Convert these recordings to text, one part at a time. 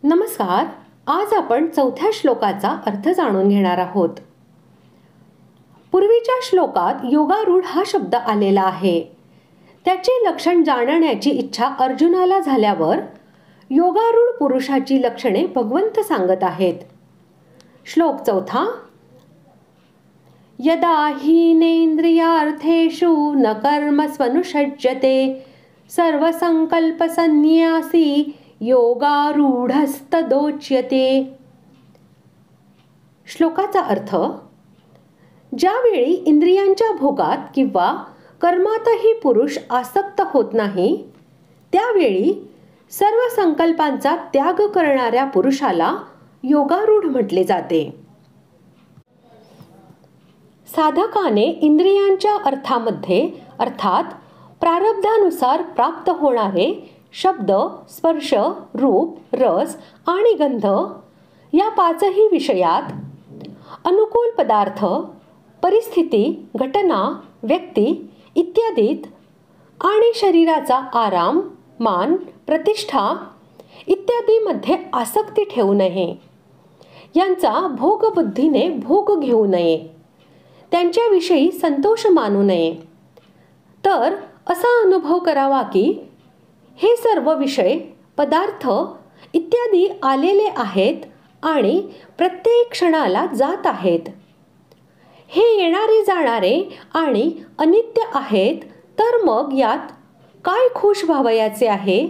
नमस्कार. आज आपण चौथ्या श्लोकाचा अर्थ जाणून घेणार आहोत. पूर्वीच्या श्लोकात योगारूढ हा शब्द आलेला आहे. त्याचे लक्षण जाणण्याची इच्छा अर्जुनाला झाल्यावर योगारूढ पुरुषाची लक्षणे भगवंत सांगत आहेत. श्लोक चौथा. यदा हीनेन्द्रियार्थेषु न कर्मस्वनुषज्यते सर्वसंकल्पसन्न्यासी योगारूढस्तदोच्यते. श्लोकाचा अर्थ. ज्यावेळी इंद्रियांच्या भोगात किंवा कर्मातही पुरुष आसक्त होत नाही, त्यावेळी सर्व संकल्पांचा त्याग करणाऱ्या पुरुषाला योगारूढ म्हटले जाते. साधकाने इंद्रियांच्या अर्थामध्ये अर्थात प्रारब्धानुसार प्राप्त होणारे शब्द, स्पर्श, रूप, रस आणि गंध या पाचही विषयात, अनुकूल पदार्थ, परिस्थिती, घटना, व्यक्ती इत्यादीत आणि शरीराचा आराम, मान, प्रतिष्ठा इत्यादीमध्ये आसक्ती ठेवू नये. यांचा भोगबुद्धीने भोग घेऊ नये. त्यांच्याविषयी संतोष मानू नये. तर असा अनुभव करावा की हे सर्व विषय, पदार्थ इत्यादी आलेले आहेत आणि प्रत्येक क्षणाला जात आहेत. हे येणारे जाणारे आणि अनित्य आहेत, तर मग यात काय खुश व्हावयाचे आहे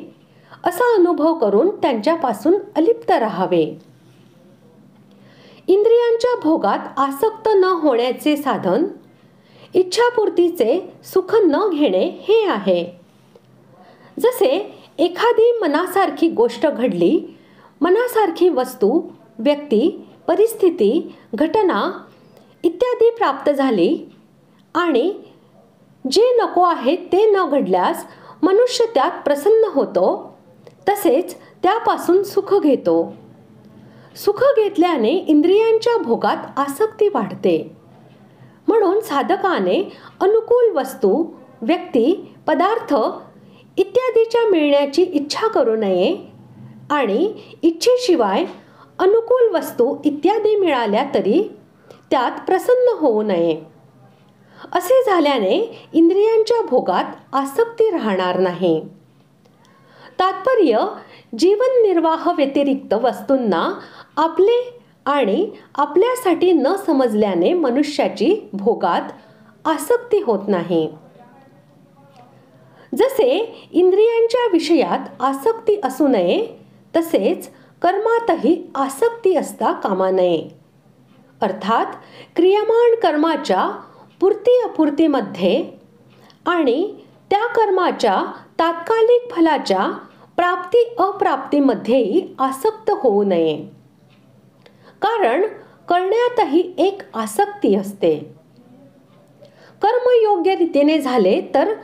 असा अनुभव करून त्यांच्यापासून अलिप्त राहावे. इंद्रियांच्या भोगात आसक्त न होण्याचे साधन इच्छापूर्तीचे सुख न घेणे हे आहे. जसे एखादी मनासारखी गोष्ट घडली, मनासारखी वस्तू, व्यक्ती, परिस्थिती, घटना इत्यादी प्राप्त झाली आणि जे नको आहे ते न घडल्यास मनुष्य त्यात प्रसन्न होतो, तसेच त्यापासून सुख घेतो. सुख घेतल्याने इंद्रियांच्या भोगात आसक्ती वाढते. म्हणून साधकाने अनुकूल वस्तू, व्यक्ती, पदार्थ इत्यादीच्या मिळण्याची इच्छा करू नये आणि इच्छेशिवाय अनुकूल वस्तू इत्यादी मिळाल्या तरी त्यात प्रसन्न होऊ नये. असे झाल्याने इंद्रियांच्या भोगात आसक्ती राहणार नाही. तात्पर्य, जीवन निर्वाह व्यतिरिक्त वस्तूंना आपले आणि आपल्यासाठी न समजल्याने मनुष्याची भोगात आसक्ती होत नाही. जसे इंद्रियांच्या विषयात आसक्ती असू नये, तसेच कर्मातही आसक्ती असता कामा नये. अर्थात क्रियमाण कर्माच्या पूर्ती अपूर्तीमध्ये आणि त्या कर्माच्या तात्कालिक फलाच्या प्राप्ती अप्राप्तीमध्येही आसक्त होऊ नये. कारण करण्यातही एक आसक्ती असते. कर्म योग्य रीतीने झाले तर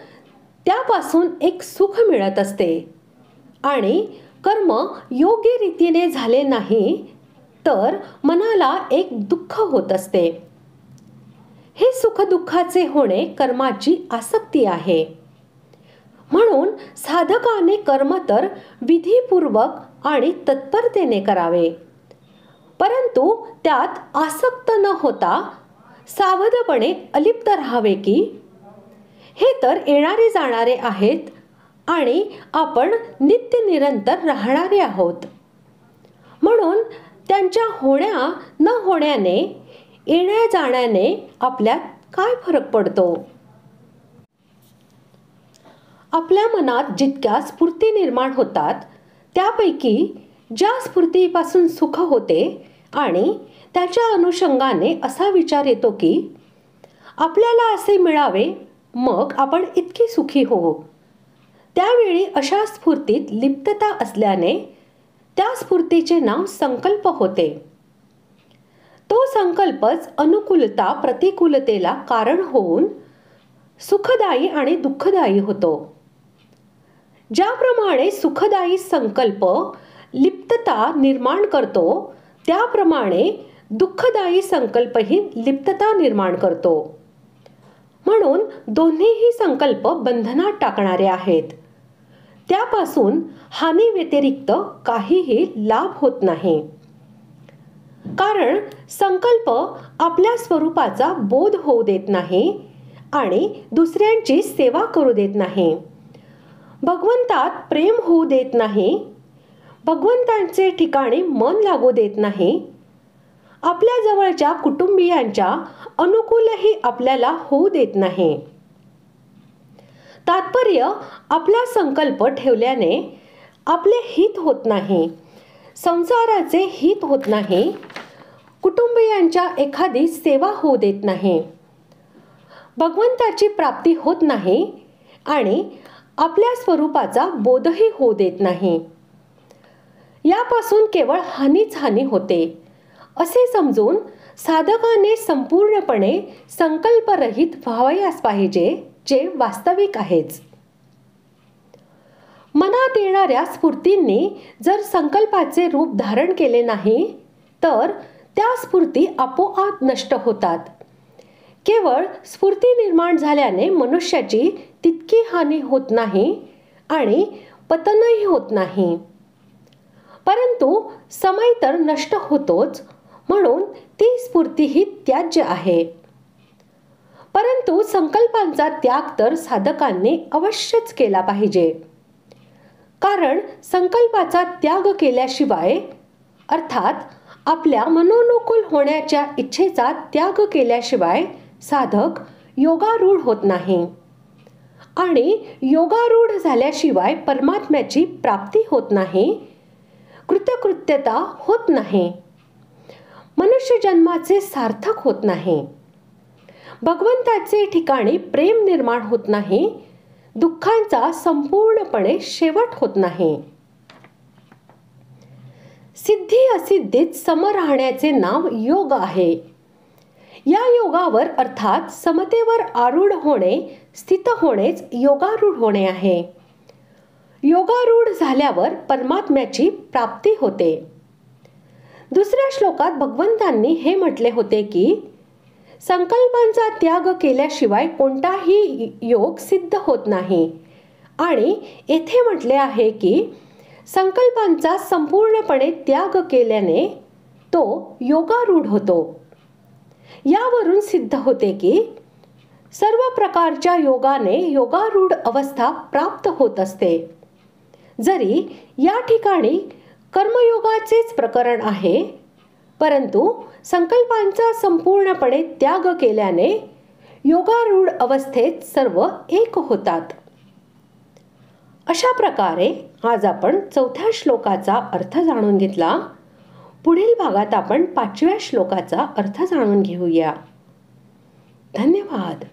त्यापासून एक सुख मिळत असते आणि कर्म योग्य रीतीने झाले नाही तर मनाला एक दुःख होत असते. हे सुख दुःखाचे होणे कर्माची आसक्ती आहे. म्हणून साधकाने कर्म तर विधीपूर्वक आणि तत्परतेने करावे, परंतु त्यात आसक्त न होता सावधपणे अलिप्त राहावे की हे तर येणारे जाणारे आहेत आणि आपण नित्य निरंतर राहणारे आहोत. म्हणून त्यांच्या होण्या न होण्याने, येण्या जाण्याने आपल्यात काय फरक पडतो. आपल्या मनात जितक्या स्फूर्ती निर्माण होतात त्यापैकी ज्या स्फूर्तीपासून सुख होते आणि त्याच्या अनुषंगाने असा विचार येतो की आपल्याला असे मिळावे, मग आपण इतकी सुखी होऊ, त्यावेळी अशा स्फूर्तीत लिप्तता असल्याने त्या स्फूर्तीचे नाव संकल्प होते. तो संकल्पच अनुकूलता प्रतिकूलतेला कारण होऊन सुखदायी आणि दुःखदायी होतो. ज्याप्रमाणे सुखदायी संकल्प लिप्तता निर्माण करतो, त्याप्रमाणे दुःखदायी संकल्पही लिप्तता निर्माण करतो. म्हणून दोन्हीही संकल्प बंधनात टाकणारे आहेत. त्यापासून हानी व्यतिरिक्त काहीही लाभ होत नाही. कारण संकल्प आपल्या स्वरूपाचा बोध होऊ देत नाही आणि दुसऱ्यांची सेवा करू देत नाही. भगवंतात प्रेम होऊ देत नाही. भगवंतांचे ठिकाणी मन लागू देत नाही. आपल्या जवळच्या कुटुंबियांच्या अनुकूलही आपल्याला होऊ देत नाही. तात्पर्य, आपला संकल्प ठेवल्याने आपले हित होत नाही, संसाराचे हित होत नाही, कुटुंबियांच्या एखादी सेवा होऊ देत नाही, भगवंताची प्राप्ती होत नाही आणि आपल्या स्वरूपाचा बोधही होऊ देत नाही. यापासून केवळ हानीच हानी होते असे समजून साधकाने संपूर्णपणे संकल्परहित व्हावयास पाहिजे, जे वास्तविक आहेच. मनात येणाऱ्या स्फूर्तींनी जर संकल्पाचे रूप धारण केले नाही तर त्या स्फूर्ती आपोआप नष्ट होतात. केवळ स्फूर्ती निर्माण झाल्याने मनुष्याची तितकी हानी होत नाही आणि पतनही होत नाही, परंतु समय तर नष्ट होतोच, म्हणून ती स्फूर्ती ही त्याज्य आहे. परंतु संकल्पांचा त्याग तर साधकांनी अवश्यच केला पाहिजे. कारण संकल्पाचा त्याग केल्याशिवाय, अर्थात आपल्या मनोनुकूल होण्याच्या इच्छेचा त्याग केल्याशिवाय साधक योगारूढ होत नाही आणि योगारूढ झाल्याशिवाय परमात्म्याची प्राप्ती होत नाही, कृतकृत्यता होत नाही, मनुष्य जन्माचे सार्थक होत नाही, भगवंताचे ठिकाणी प्रेम निर्माण होत नाही, दुःखांचा संपूर्णपणे शेवट होत नाही. सिद्धी असिद्धीत सम राहण्याचे नाव योग आहे. या योगावर अर्थात समतेवर आरूढ होणे, स्थित होणेच योगारूढ होणे आहे. योगारूढ झाल्यावर परमात्म्याची प्राप्ती होते. दुसऱ्या श्लोकात भगवंतांनी हे म्हटले होते की संकल्पांचा त्याग केल्याशिवाय कोणताही योग सिद्ध होत नाही, आणि येथे म्हटले आहे की संकल्पांचा संपूर्णपणे त्याग केल्याने तो योगारूढ होतो. यावरून सिद्ध होते की सर्व प्रकारच्या योगाने योगारूढ अवस्था प्राप्त होत असते. जरी या ठिकाणी कर्मयोगाचेच प्रकरण आहे, परंतु संकल्पांचा संपूर्णपणे त्याग केल्याने योगारूढ अवस्थेत सर्व एक होतात. अशा प्रकारे आज आपण 4थ्या श्लोकाचा अर्थ जाणून घेतला. पुढील भागात आपण 5व्या श्लोकाचा अर्थ जाणून घेऊया. धन्यवाद.